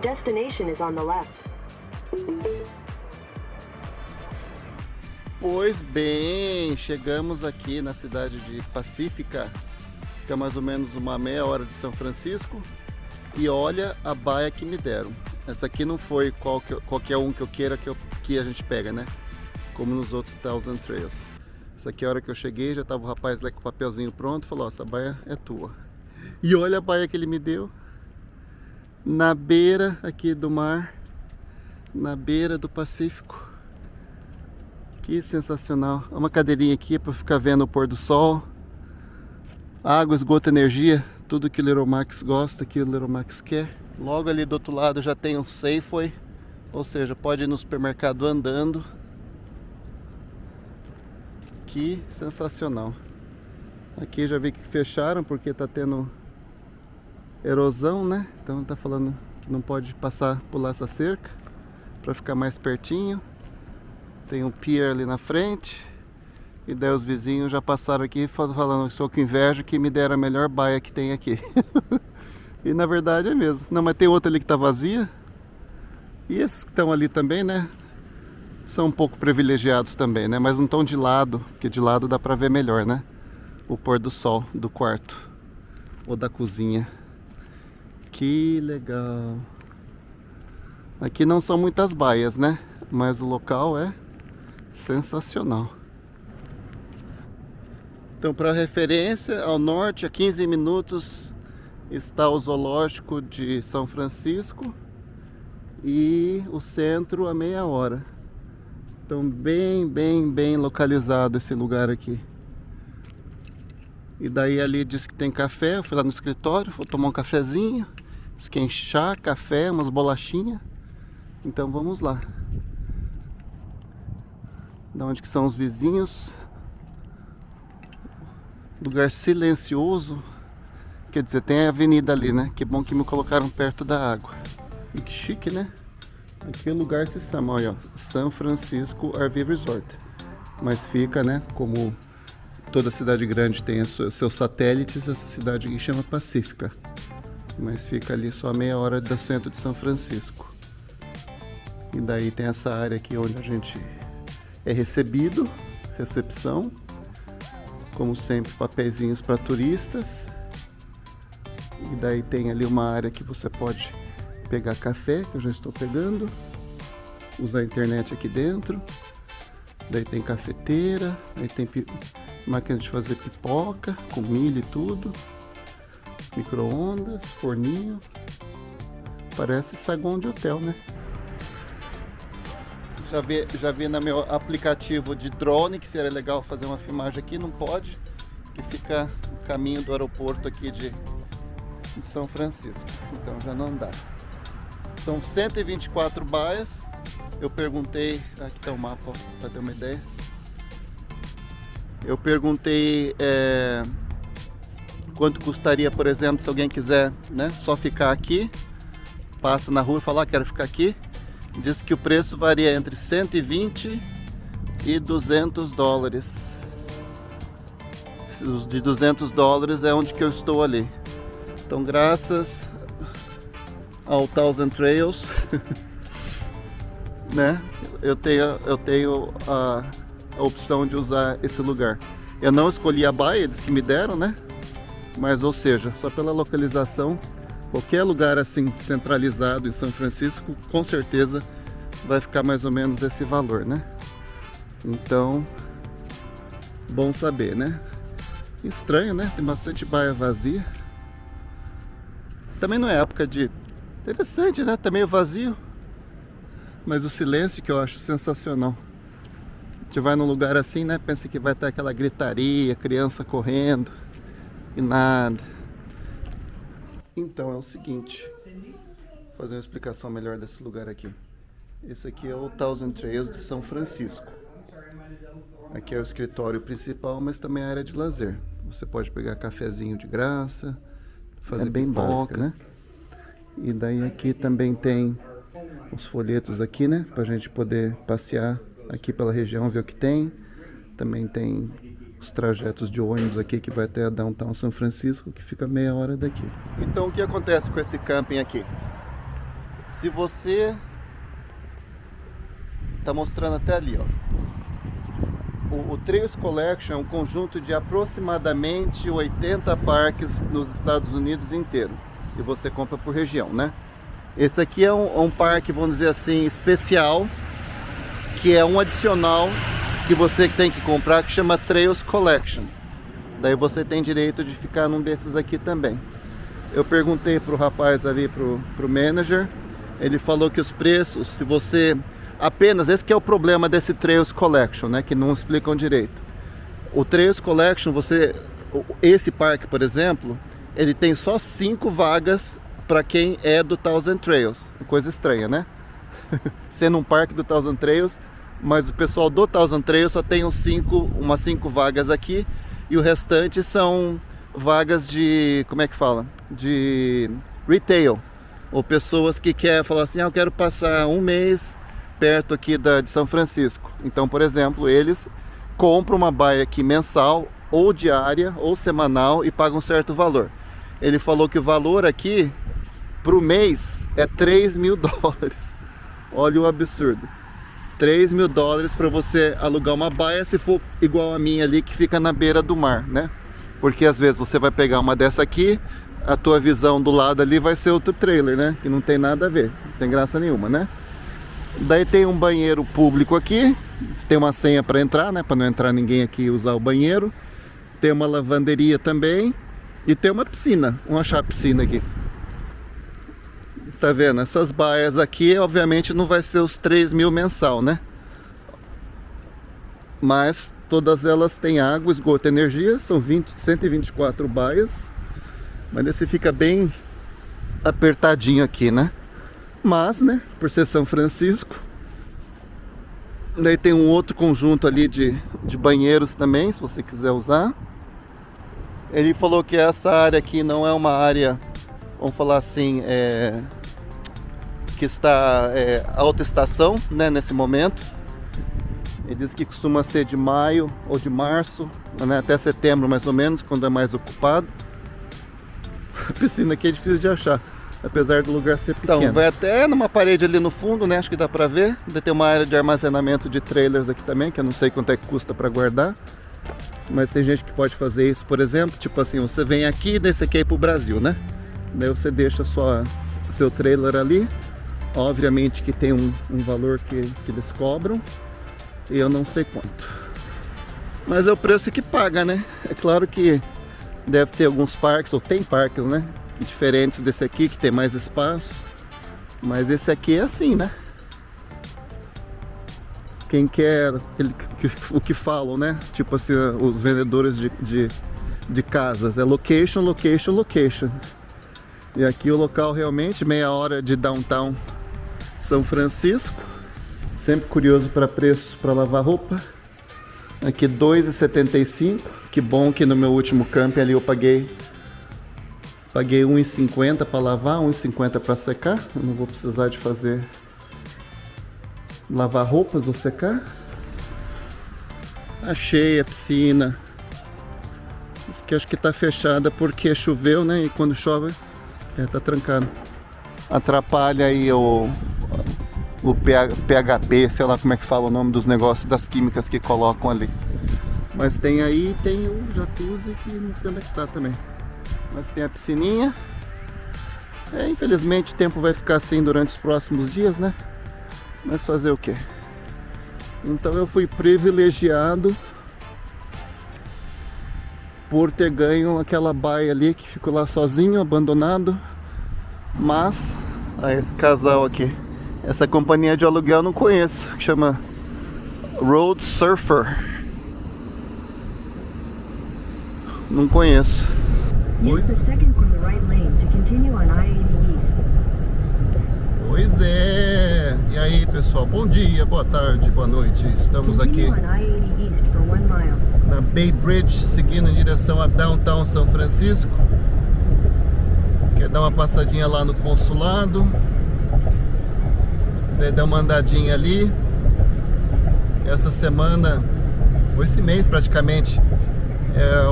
destination is on the left. Pois bem, chegamos aqui na cidade de Pacífica, fica mais ou menos uma meia hora de São Francisco, e olha a baia que me deram. Essa aqui não foi qualquer um que eu queira que a gente pega, né? Como nos outros Thousand Trails. Essa aqui, a hora que eu cheguei, já tava o rapaz lá com o papelzinho pronto, falou, ó, essa baia é tua. E olha a baia que ele me deu, na beira aqui do mar, na beira do Pacífico. Que sensacional. Uma cadeirinha aqui para ficar vendo o pôr do sol. Água, esgoto, energia. Tudo que o Little Max gosta, que o Little Max quer. Logo ali do outro lado já tem um Safeway. Ou seja, pode ir no supermercado andando. Que sensacional. Aqui já vi que fecharam porque tá tendo erosão, né? Então tá falando que não pode pular essa cerca para ficar mais pertinho. Tem um pier ali na frente. E daí os vizinhos já passaram aqui falando, estou com inveja que me deram a melhor baia que tem aqui. E na verdade é mesmo. Não, mas tem outra ali que tá vazia. E esses que estão ali também, né? São um pouco privilegiados também, né? Mas não estão de lado, porque de lado dá pra ver melhor, né? O pôr do sol do quarto. Ou da cozinha. Que legal. Aqui não são muitas baias, né? Mas o local é sensacional. Então, para referência, ao norte, a 15 minutos, está o zoológico de São Francisco e o centro a meia hora. Então, bem localizado esse lugar aqui. E daí ali diz que tem café. Eu fui lá no escritório, vou tomar um cafezinho, esquentar café, umas bolachinhas. Então vamos lá. Da onde que são os vizinhos? Lugar silencioso. Quer dizer, tem a avenida ali, né? Que bom que me colocaram perto da água. E que chique, né? Aqui o lugar se chama, olha, ó, São Francisco RV Resort. Mas fica, né? Como toda cidade grande tem seus satélites, essa cidade aqui chama Pacífica. Mas fica ali só a meia hora do centro de São Francisco. E daí tem essa área aqui onde a gente é recebido, recepção. Como sempre, papeizinhos para turistas. E daí tem ali uma área que você pode pegar café, que eu já estou pegando. Usar a internet aqui dentro. Daí tem cafeteira, aí tem máquina de fazer pipoca, com milho e tudo. Micro-ondas, forninho. Parece saguão de hotel, né? Já vi no meu aplicativo de drone que seria legal fazer uma filmagem aqui, não pode, que fica no caminho do aeroporto aqui de São Francisco, então já não dá. São 124 baias. Eu perguntei, aqui está o mapa para ter uma ideia. Eu perguntei quanto custaria, por exemplo, se alguém quiser, né, só ficar aqui, passa na rua e fala, quero ficar aqui. Diz que o preço varia entre 120 e 200 dólares. Os de 200 dólares é onde que eu estou ali. Então, graças ao Thousand Trails, né, eu tenho a opção de usar esse lugar. Eu não escolhi a baia, eles que me deram, né? Mas, ou seja, só pela localização, qualquer lugar assim centralizado em São Francisco, com certeza vai ficar mais ou menos esse valor, né? Então, bom saber, né? Estranho, né? Tem bastante baia vazia. Também não é época de... Interessante, né? Tá meio vazio. Mas o silêncio que eu acho sensacional. A gente vai num lugar assim, né? Pensa que vai ter aquela gritaria, criança correndo e nada. Então é o seguinte, vou fazer uma explicação melhor desse lugar aqui. Esse aqui é o Thousand Trails de São Francisco. Aqui é o escritório principal, mas também a área de lazer. Você pode pegar cafezinho de graça, fazer bem pipoca, né? E daí aqui também tem os folhetos aqui, né? Pra gente poder passear aqui pela região, ver o que tem. Também tem os trajetos de ônibus aqui que vai até a Downtown São Francisco, que fica meia hora daqui. Então o que acontece com esse camping aqui? Se você tá mostrando até ali, ó. O Trails Collection é um conjunto de aproximadamente 80 parques nos Estados Unidos inteiro. E você compra por região, né? Esse aqui é um parque, vamos dizer assim, especial, que é um adicional que você tem que comprar, que chama Trails Collection. Daí você tem direito de ficar num desses aqui também. Eu perguntei pro rapaz ali, pro manager, ele falou que os preços, se você... Apenas, esse que é o problema desse Trails Collection, né, que não explicam direito. O Trails Collection, esse parque, por exemplo, ele tem só 5 vagas para quem é do Thousand Trails. Coisa estranha, né? Sendo um parque do Thousand Trails, mas o pessoal do Thousand Trails só tem umas 5 vagas aqui, e o restante são vagas de, como é que fala? De retail, ou pessoas que querem falar assim, eu quero passar um mês perto aqui de São Francisco. Então, por exemplo, eles compram uma baia aqui mensal, ou diária, ou semanal, e pagam um certo valor. Ele falou que o valor aqui, pro mês, é 3 mil dólares. Olha o absurdo. 3 mil dólares para você alugar uma baia, se for igual a minha ali, que fica na beira do mar, né? Porque às vezes você vai pegar uma dessa aqui, a tua visão do lado ali vai ser outro trailer, né? Que não tem nada a ver, não tem graça nenhuma, né? Daí tem um banheiro público aqui, tem uma senha para entrar, né? Para não entrar ninguém aqui e usar o banheiro. Tem uma lavanderia também e tem uma piscina, vamos achar a piscina aqui. Tá vendo? Essas baias aqui, obviamente, não vai ser os 3 mil mensal, né? Mas todas elas têm água, esgoto, energia. São 124 baias. Mas esse fica bem apertadinho aqui, né? Mas, né, por ser São Francisco. Daí tem um outro conjunto ali de banheiros também, se você quiser usar. Ele falou que essa área aqui não é uma área, vamos falar assim, que está alta estação, né, nesse momento. Ele diz que costuma ser de maio ou de março, né, até setembro mais ou menos, quando é mais ocupado. A piscina aqui é difícil de achar, apesar do lugar ser pequeno. Então, vai até numa parede ali no fundo, né? Acho que dá pra ver. Ainda tem uma área de armazenamento de trailers aqui também, que eu não sei quanto é que custa pra guardar. Mas tem gente que pode fazer isso, por exemplo. Tipo assim, você vem aqui, daí você quer ir pro Brasil, né? Daí você deixa seu trailer ali. Obviamente que tem um valor que eles cobram. E eu não sei quanto. Mas é o preço que paga, né? É claro que deve ter alguns parques, ou tem parques, né? Diferentes desse aqui, que tem mais espaço. Mas esse aqui é assim, né? Quem quer, o que falam, né? Tipo assim, os vendedores de casas. É location, location, location. E aqui o local realmente, meia hora de downtown São Francisco. Sempre curioso para preços para lavar roupa. Aqui R$2,75. Que bom que no meu último camping ali eu paguei R$1,50 para lavar, R$1,50 para secar. Eu não vou precisar de lavar roupas ou secar. Achei a piscina. Isso aqui acho que tá fechada porque choveu, né? E quando chove, tá trancado. Atrapalha aí o PHP, sei lá como é que fala o nome dos negócios, das químicas que colocam ali. Mas tem o jacuzzi, que não sei onde é que tá também. Mas tem a piscininha. Infelizmente o tempo vai ficar assim durante os próximos dias, né? Mas fazer o quê? Então eu fui privilegiado por ter ganho aquela baia ali que ficou lá sozinho, abandonado. Mas, esse casal aqui, essa companhia de aluguel eu não conheço, que chama Road Surfer. Não conheço. Pois é. E aí, pessoal, bom dia, boa tarde, boa noite. Estamos aqui na Bay Bridge, seguindo em direção a Downtown São Francisco. Quer dar uma passadinha lá no consulado, dar uma andadinha ali. Essa semana, ou esse mês praticamente, é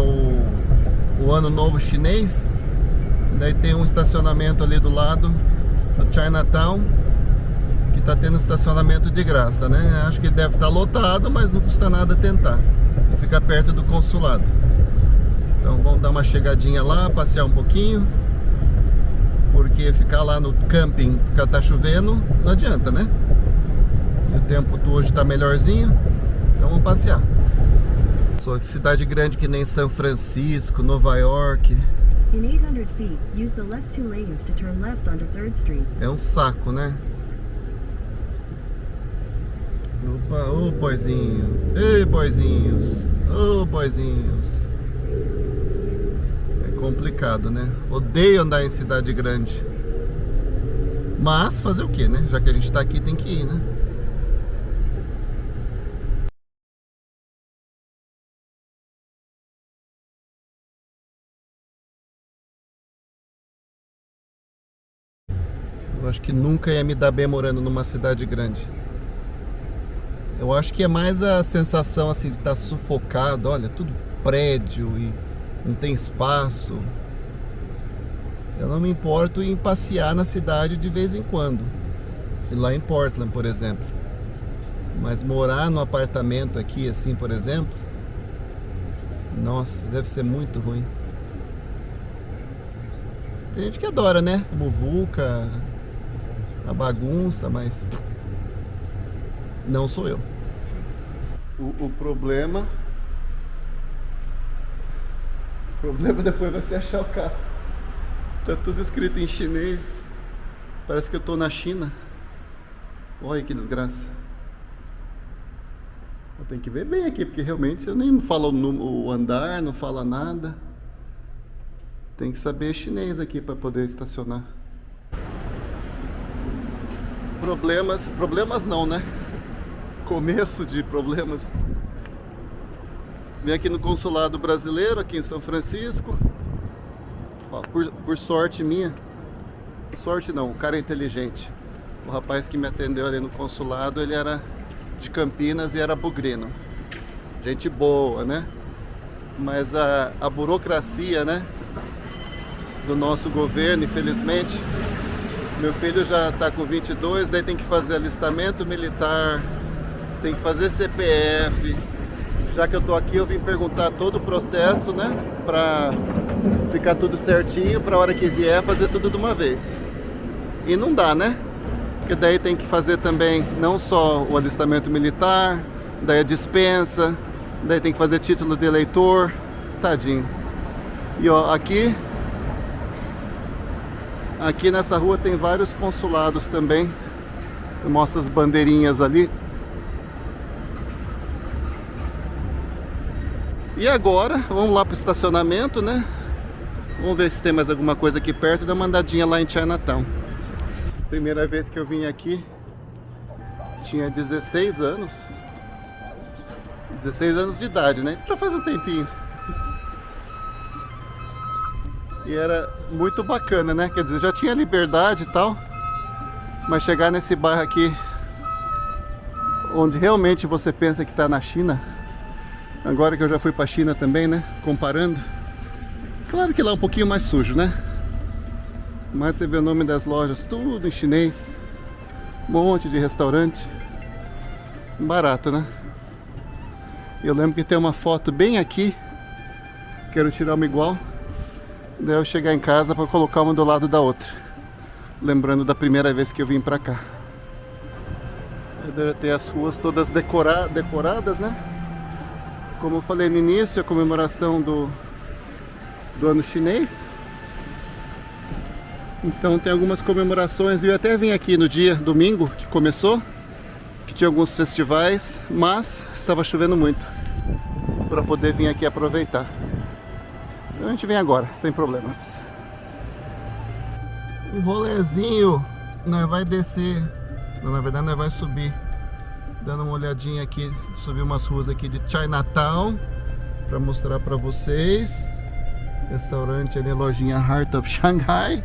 o ano novo chinês. Daí tem um estacionamento ali do lado no Chinatown, que tá tendo estacionamento de graça, né? Acho que deve estar lotado, mas não custa nada tentar. E fica perto do consulado. Então vamos dar uma chegadinha lá, passear um pouquinho. Porque ficar lá no camping, porque tá chovendo, não adianta, né? E o tempo hoje tá melhorzinho, então vamos passear. Só que cidade grande que nem São Francisco, Nova York. In 800 feet, use the left 2 lanes to turn left onto 3rd Street. É um saco, né? Opa, ô boizinho. Ei, boizinhos. Ô boizinhos. É complicado, né? Odeio andar em cidade grande. Mas fazer o que, né? Já que a gente tá aqui, tem que ir, né? Eu acho que nunca ia me dar bem morando numa cidade grande. Eu acho que é mais a sensação assim de estar sufocado, olha, tudo prédio e não tem espaço. Eu não me importo em passear na cidade de vez em quando. E lá em Portland, por exemplo. Mas morar no apartamento aqui, assim, por exemplo, nossa, deve ser muito ruim. Tem gente que adora, né? Muvuca, a bagunça, mas não sou eu. O problema depois vai ser achar o carro. Tá tudo escrito em chinês. Parece que eu tô na China. Olha que desgraça. Eu tenho que ver bem aqui, porque realmente eu nem falo o andar, não fala nada. Tem que saber chinês aqui para poder estacionar. Problemas não, né? Começo de problemas. Vim aqui no consulado brasileiro, aqui em São Francisco. Ó, por sorte minha, sorte não, o cara é inteligente. O rapaz que me atendeu ali no consulado, ele era de Campinas e era bugrino. Gente boa, né? Mas a burocracia, né, do nosso governo, infelizmente. Meu filho já está com 22, daí tem que fazer alistamento militar, tem que fazer CPF. Já que eu tô aqui, eu vim perguntar todo o processo, né, pra ficar tudo certinho, pra hora que vier fazer tudo de uma vez. E não dá, né? Porque daí tem que fazer também não só o alistamento militar, daí a dispensa, daí tem que fazer título de eleitor. Tadinho. E ó, aqui nessa rua tem vários consulados também. Eu mostro as bandeirinhas ali. E agora, vamos lá pro estacionamento, né? Vamos ver se tem mais alguma coisa aqui perto e dar uma andadinha lá em Chinatown. Primeira vez que eu vim aqui, tinha 16 anos. 16 anos de idade, né? Já faz um tempinho. E era muito bacana, né? Quer dizer, já tinha liberdade e tal. Mas chegar nesse bairro aqui, onde realmente você pensa que está na China. Agora que eu já fui pra China também, né? Comparando. Claro que lá é um pouquinho mais sujo, né? Mas você vê o nome das lojas, tudo em chinês. Um monte de restaurante. Barato, né? Eu lembro que tem uma foto bem aqui. Quero tirar uma igual. Daí eu chegar em casa para colocar uma do lado da outra. Lembrando da primeira vez que eu vim pra cá. Tem as ruas todas decoradas, né? Como eu falei no início, a comemoração do ano chinês. Então tem algumas comemorações. Eu até vim aqui no dia, domingo, que começou, que tinha alguns festivais, mas estava chovendo muito para poder vir aqui aproveitar. Então a gente vem agora, sem problemas. Um rolezinho, nós vai descer, não, na verdade nós vai subir, dando uma olhadinha aqui, subir umas ruas aqui de Chinatown para mostrar para vocês. Restaurante ali, lojinha Heart of Shanghai.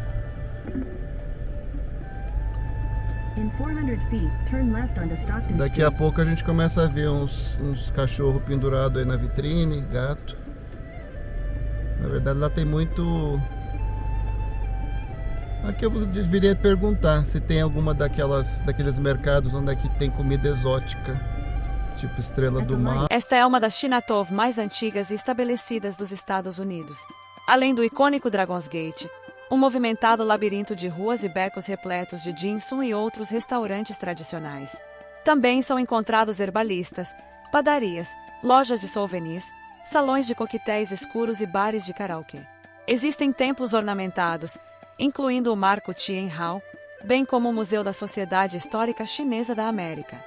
In 400 feet, turn left onto Stockton Daqui a Street. pouco a gente começa a ver uns cachorros pendurados aí na vitrine, gato. Na verdade lá tem muito Aqui eu deveria perguntar se tem alguma daqueles mercados onde é que tem comida exótica, tipo Estrela do Mar. Esta é uma das Chinatown mais antigas e estabelecidas dos Estados Unidos. Além do icônico Dragon's Gate, um movimentado labirinto de ruas e becos repletos de dim sum e outros restaurantes tradicionais. Também são encontrados herbalistas, padarias, lojas de souvenirs, salões de coquetéis escuros e bares de karaokê. Existem templos ornamentados, incluindo o Marco Tien Hao, bem como o Museu da Sociedade Histórica Chinesa da América.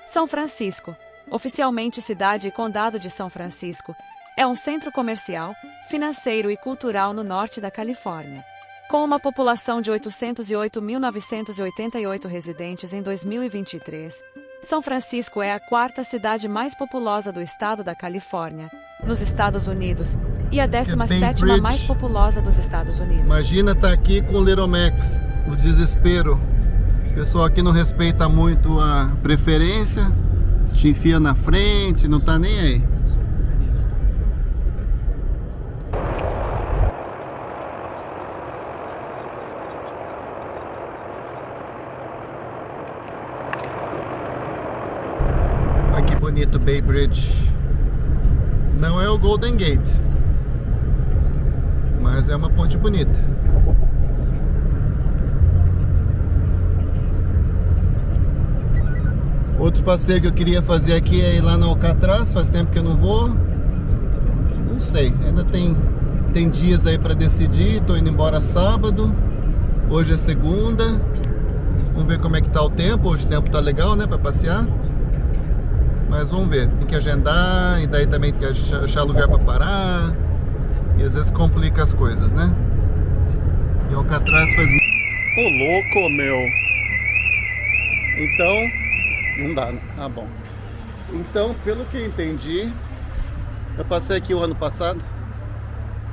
São Francisco, oficialmente cidade e condado de São Francisco, é um centro comercial, financeiro e cultural no norte da Califórnia. Com uma população de 808.988 residentes em 2023, São Francisco é a quarta cidade mais populosa do estado da Califórnia, nos Estados Unidos, e a 17ª mais populosa dos Estados Unidos. Imagina estar aqui com o Little Max, o desespero. O pessoal aqui não respeita muito a preferência, te enfia na frente, não tá nem aí. Olha que bonito Bay Bridge. Não é o Golden Gate, mas é uma ponte bonita. Outro passeio que eu queria fazer aqui é ir lá no Alcatraz, faz tempo que eu não vou. Não sei, ainda tem dias aí para decidir, tô indo embora sábado. Hoje é segunda. Vamos ver como é que tá o tempo. Hoje o tempo tá legal, né, para passear. Mas vamos ver, tem que agendar, e daí também tem que achar lugar para parar. E às vezes complica as coisas, né? E o Alcatraz faz... Ô, louco, meu! Então, não dá, né? Ah, bom. Então, pelo que eu entendi, eu passei aqui o ano passado.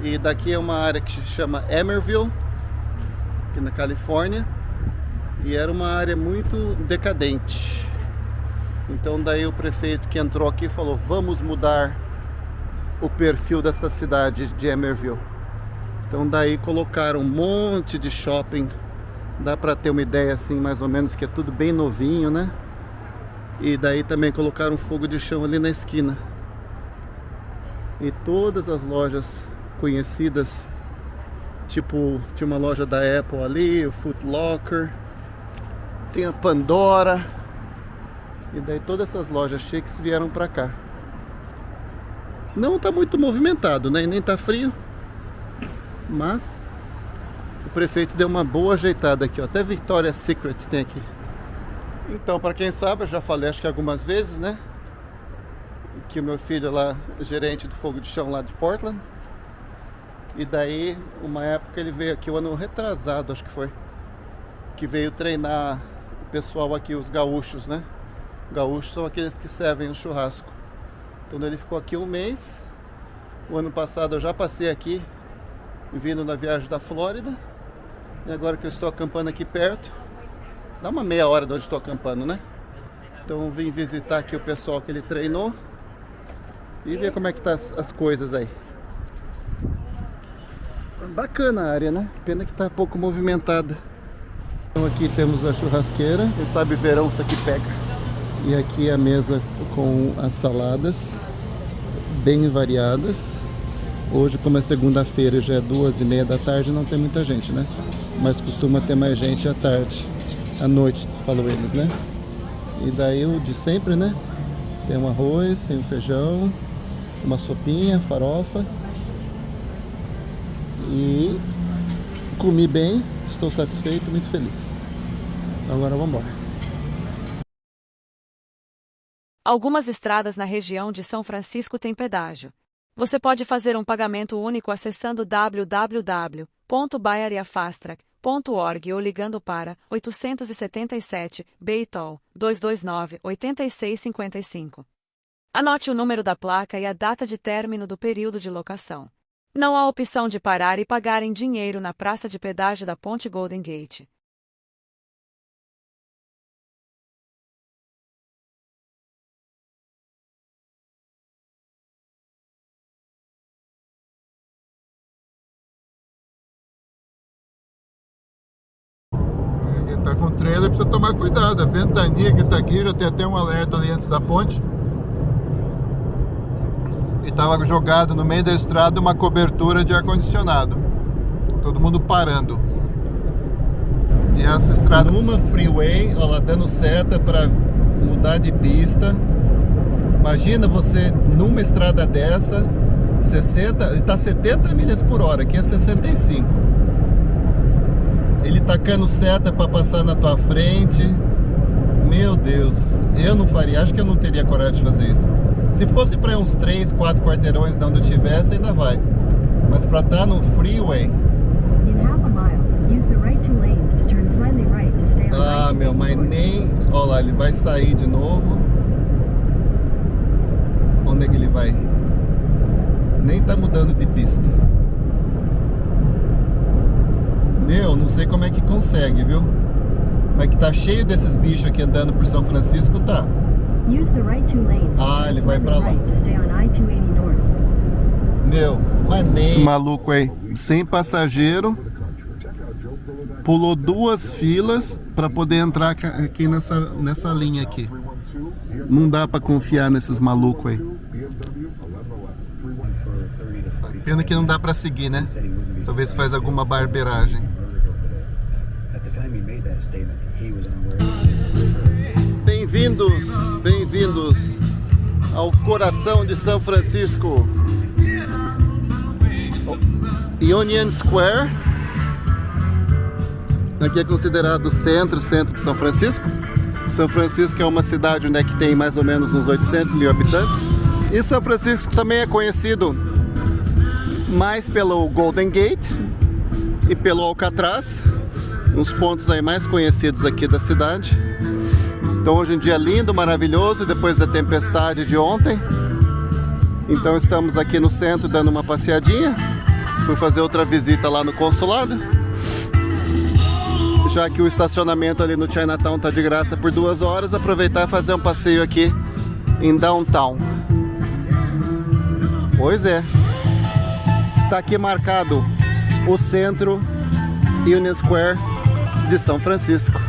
E daqui é uma área que se chama Emerville, aqui na Califórnia. E era uma área muito decadente. Então daí o prefeito que entrou aqui falou: vamos mudar o perfil dessa cidade de Emerville. Então daí colocaram um monte de shopping. Dá pra ter uma ideia assim, mais ou menos, que é tudo bem novinho, né? E daí também colocaram um fogo de chão ali na esquina. E todas as lojas conhecidas, tipo, tinha uma loja da Apple ali, o Foot Locker, tem a Pandora. E daí todas essas lojas chiques vieram pra cá. Não tá muito movimentado, né? E nem tá frio. Mas o prefeito deu uma boa ajeitada aqui, ó. Até Victoria's Secret tem aqui. Então, pra quem sabe, eu já falei acho que algumas vezes, né? Que o meu filho é lá, gerente do fogo de chão lá de Portland. E daí, uma época ele veio aqui, o ano retrasado, acho que foi. Que veio treinar o pessoal aqui, os gaúchos, né? Gaúchos são aqueles que servem o churrasco. Então ele ficou aqui um mês. O ano passado eu já passei aqui, vindo na viagem da Flórida. E agora que eu estou acampando aqui perto, dá uma meia hora de onde estou acampando, né? Então eu vim visitar aqui o pessoal que ele treinou e ver como é que tá as coisas aí. Bacana a área, né? Pena que tá pouco movimentada. Então aqui temos a churrasqueira. Quem sabe verão isso aqui pega. E aqui a mesa com as saladas bem variadas. Hoje, como é segunda-feira e já é 2:30 da tarde, não tem muita gente, né? Mas costuma ter mais gente à tarde, à noite, falam eles, né? E daí o de sempre, né? Tem um arroz, tem um feijão, uma sopinha, farofa. E comi bem, estou satisfeito, muito feliz. Agora vamos embora. Algumas estradas na região de São Francisco têm pedágio. Você pode fazer um pagamento único acessando www.baiariafastrak.org ou ligando para 877 BayToll 229-8655. Anote o número da placa e a data de término do período de locação. Não há opção de parar e pagar em dinheiro na praça de pedágio da Ponte Golden Gate. tá com trailer, precisa tomar cuidado. A ventania que tá aqui, já tem até um alerta ali antes da ponte. E tava jogado no meio da estrada uma cobertura de ar-condicionado. Todo mundo parando. E essa estrada, uma freeway, ó lá, dando seta para mudar de pista. Imagina você numa estrada dessa, 60, tá 70 milhas por hora, aqui é 65. Ele tacando seta para passar na tua frente. Meu Deus, eu não faria, acho que eu não teria coragem de fazer isso. Se fosse para uns 3, 4 quarteirões de onde eu tivesse, ainda vai. Mas para estar no freeway. In half a mile, use the right two lanes to turn slightly right to stay on Ah, meu, mas nem. Olha lá, ele vai sair de novo. Onde é que ele vai? Nem tá mudando de pista. Meu, não sei como é que consegue, viu? Mas que tá cheio desses bichos aqui andando por São Francisco, tá? Use the right two lanes to Ah, turn ele vai slightly pra lá. right to stay on I-280 North. Meu, mas nem. Esse maluco aí, sem passageiro, pulou 2 filas para poder entrar aqui nessa linha aqui. Não dá para confiar nesses malucos aí. Pena que não dá para seguir, né? Talvez faz alguma barbeiragem. Bem-vindos, bem-vindos ao coração de São Francisco. Union Square. Aqui é considerado centro de São Francisco. São Francisco é uma cidade onde é que tem mais ou menos uns 800 mil habitantes. E São Francisco também é conhecido mais pelo Golden Gate e pelo Alcatraz, uns pontos aí mais conhecidos aqui da cidade. Então hoje é um dia lindo, maravilhoso, depois da tempestade de ontem. Então estamos aqui no centro dando uma passeadinha. Fui fazer outra visita lá no consulado. Já que o estacionamento ali no Chinatown tá de graça por 2 horas, aproveitar e fazer um passeio aqui em Downtown. Pois é. Está aqui marcado o centro Union Square de São Francisco.